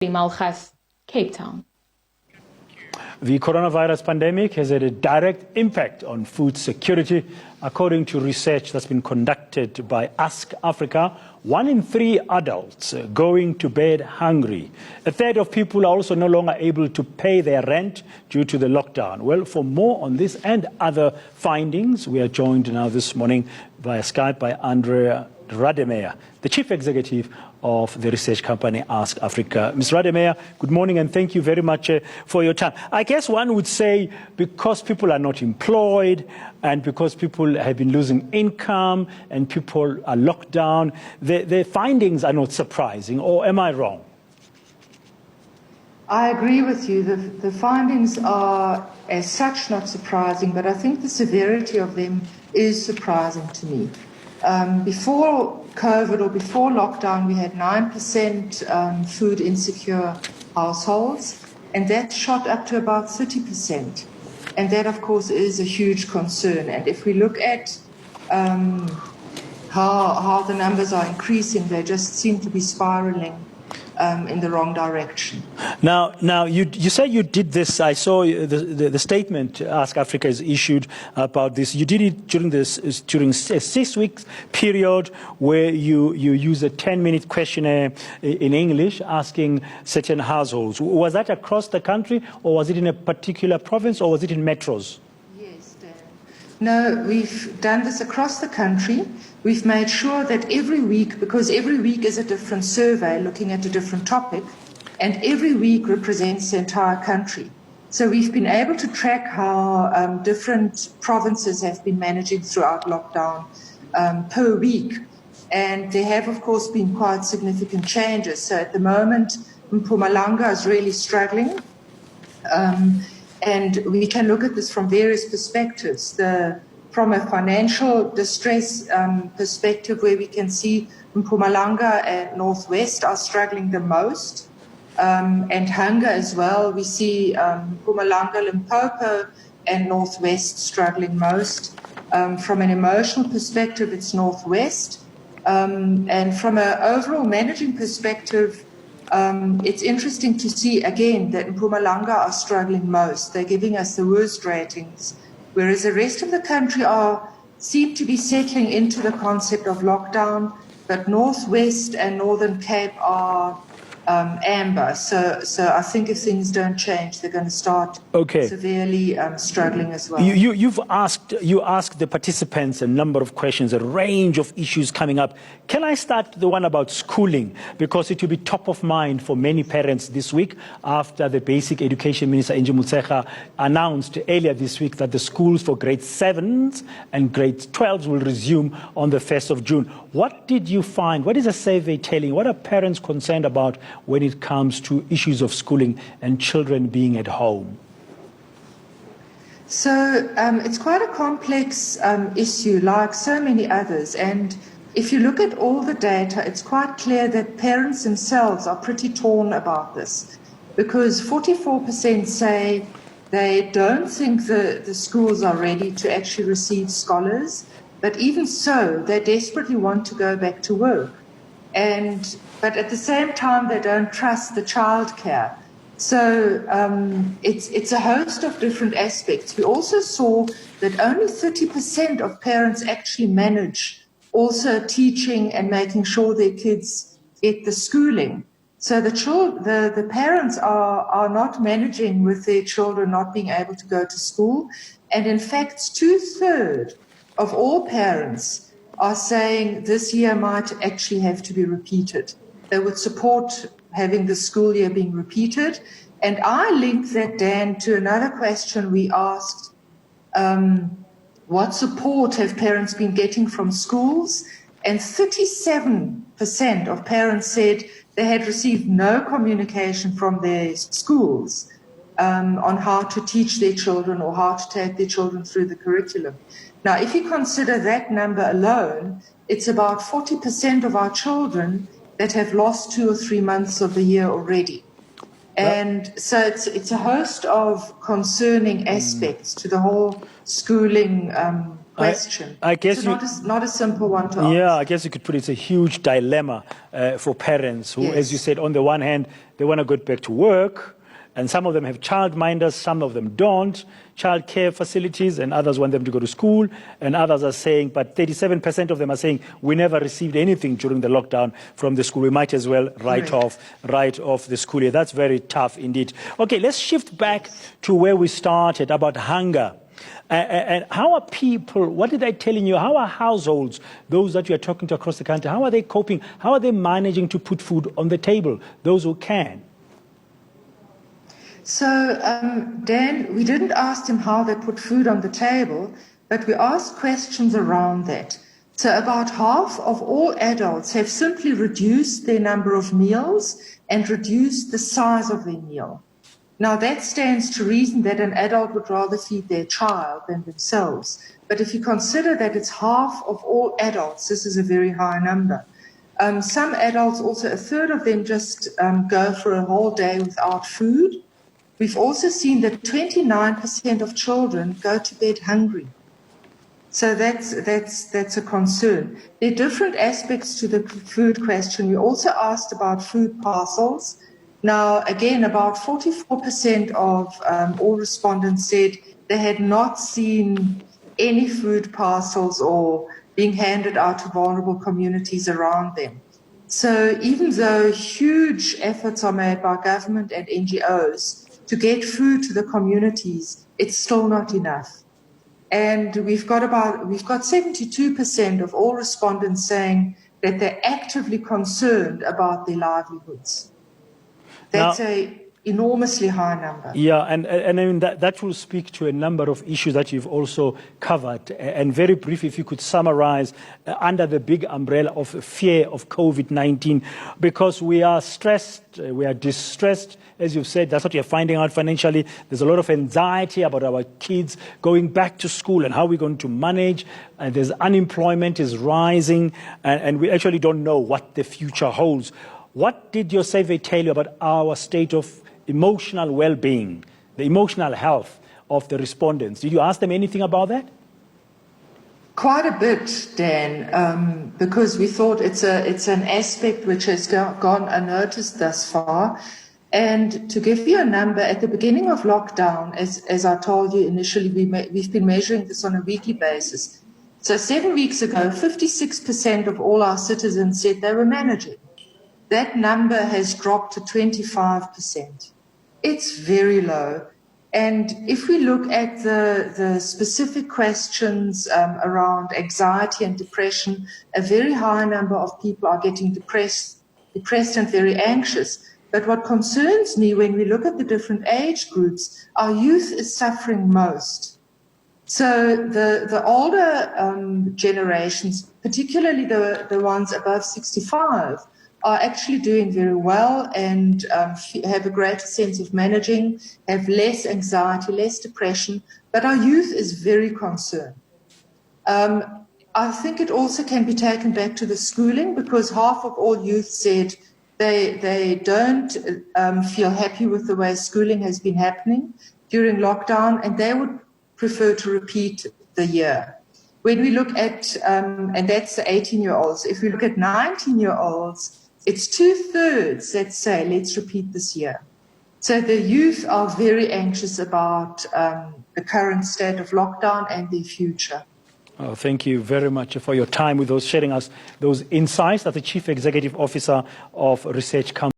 Malchus, Cape Town. The coronavirus pandemic has had a direct impact on food security. According to research that's been conducted by Ask Afrika, 1 in 3 adults going to bed hungry. A third of people are also no longer able to pay their rent due to the lockdown. Well, for more on this and other findings, we are joined now this morning via Skype by Andrea Rademeyer, the chief executive of the research company Ask Afrika. Ms. Rademeyer, good morning and thank you very much for your time. I guess one would say because people are not employed and because people have been losing income and people are locked down, the findings are not surprising, or am I wrong? I agree with you. The findings are as such not surprising, but I think the severity of them is surprising to me. Before COVID or before lockdown, we had 9% food insecure households, and that shot up to about 30%. And that, of course, is a huge concern. And if we look at how the numbers are increasing, they just seem to be spiraling in the wrong direction. Now you say you did this. I saw the statement Ask Afrika has issued about this. You did it during a 6-week period where you use a 10-minute questionnaire in English asking certain households. Was that across the country, or was it in a particular province, or was it in metros? Yes, Dan. No, we've done this across the country. We've made sure that every week, because every week is a different survey looking at a different topic, and every week represents the entire country. So we've been able to track how different provinces have been managing throughout lockdown per week. And there have, of course, been quite significant changes. So at the moment, Mpumalanga is really struggling. And we can look at this from various perspectives. From a financial distress perspective, where we can see Mpumalanga and Northwest are struggling the most, and hunger as well. We see Mpumalanga, Limpopo and Northwest struggling most. From an emotional perspective, it's Northwest. And from an overall managing perspective, it's interesting to see again that Mpumalanga are struggling most. They're giving us the worst ratings, whereas the rest of the country seem to be settling into the concept of lockdown, but Northwest and Northern Cape are amber. So I think if things don't change, they're going to start severely struggling as well. You asked the participants a number of questions, a range of issues coming up. Can I start the one about schooling? Because it will be top of mind for many parents this week after the Basic Education Minister, Angie Motshekga, announced earlier this week that the schools for grade 7s and grade 12s will resume on the 1st of June. What did you find? What is the survey telling? What are parents concerned about when it comes to issues of schooling and children being at home? So it's quite a complex issue, like so many others. And if you look at all the data, it's quite clear that parents themselves are pretty torn about this, because 44% say they don't think the schools are ready to actually receive scholars, but even so, they desperately want to go back to work. But at the same time, they don't trust the childcare. So it's a host of different aspects. We also saw that only 30% of parents actually manage also teaching and making sure their kids get the schooling. So the parents are not managing with their children not being able to go to school. And in fact, 2/3 of all parents are saying this year might actually have to be repeated. They would support having the school year being repeated. And I linked that, Dan, to another question we asked. What support have parents been getting from schools? And 37% of parents said they had received no communication from their schools on how to teach their children or how to take their children through the curriculum. Now, if you consider that number alone, it's about 40% of our children that have lost 2 or 3 months of the year already. And so it's a host of concerning aspects to the whole schooling question. I guess it's not a simple one to answer. Yeah, I guess you could put it's a huge dilemma for parents who, Yes. as you said, on the one hand, they want to go back to work, and some of them have childminders, some of them don't, child care facilities, and others want them to go to school, and others are saying, but 37% of them are saying, we never received anything during the lockdown from the school. We might as well write off the school year. That's very tough indeed. Okay, let's shift back to where we started, about hunger. And how are people, what are they telling you? How are households, those that you are talking to across the country, how are they coping? How are they managing to put food on the table, those who can? So, Dan, we didn't ask them how they put food on the table, but we asked questions around that. So about half of all adults have simply reduced their number of meals and reduced the size of their meal. Now, that stands to reason that an adult would rather feed their child than themselves. But if you consider that it's half of all adults, this is a very high number. Some adults, also a third of them, just go for a whole day without food. We've also seen that 29% of children go to bed hungry. So that's a concern. There are different aspects to the food question. We also asked about food parcels. Now, again, about 44% of all respondents said they had not seen any food parcels or being handed out to vulnerable communities around them. So even though huge efforts are made by government and NGOs to get food to the communities, it's still not enough. And we've got 72% of all respondents saying that they're actively concerned about their livelihoods. That's an enormously high number. Yeah, and I mean that will speak to a number of issues that you've also covered. And very briefly, if you could summarize under the big umbrella of fear of COVID-19, because we are stressed, we are distressed, as you've said, that's what you're finding out financially. There's a lot of anxiety about our kids going back to school and how we're going to manage. And there's unemployment is rising, and we actually don't know what the future holds. What did your survey tell you about our state of emotional well-being, the emotional health of the respondents? Did you ask them anything about that? Quite a bit, Dan, because we thought it's an aspect which has gone unnoticed thus far. And to give you a number, at the beginning of lockdown, as I told you initially, we've been measuring this on a weekly basis. So 7 weeks ago, 56% of all our citizens said they were managing. That number has dropped to 25%. It's very low. And if we look at the specific questions around anxiety and depression, a very high number of people are getting depressed and very anxious. But what concerns me when we look at the different age groups, our youth is suffering most. So the older generations, particularly the ones above 65, are actually doing very well and have a greater sense of managing, have less anxiety, less depression, but our youth is very concerned. I think it also can be taken back to the schooling, because half of all youth said they don't feel happy with the way schooling has been happening during lockdown, and they would prefer to repeat the year. When we look at, and that's the 18-year-olds, if we look at 19-year-olds, it's 2/3 that say, let's repeat this year. So the youth are very anxious about the current state of lockdown and their future. Oh, thank you very much for your time with those, sharing us those insights. That's the Chief Executive Officer of Research Council.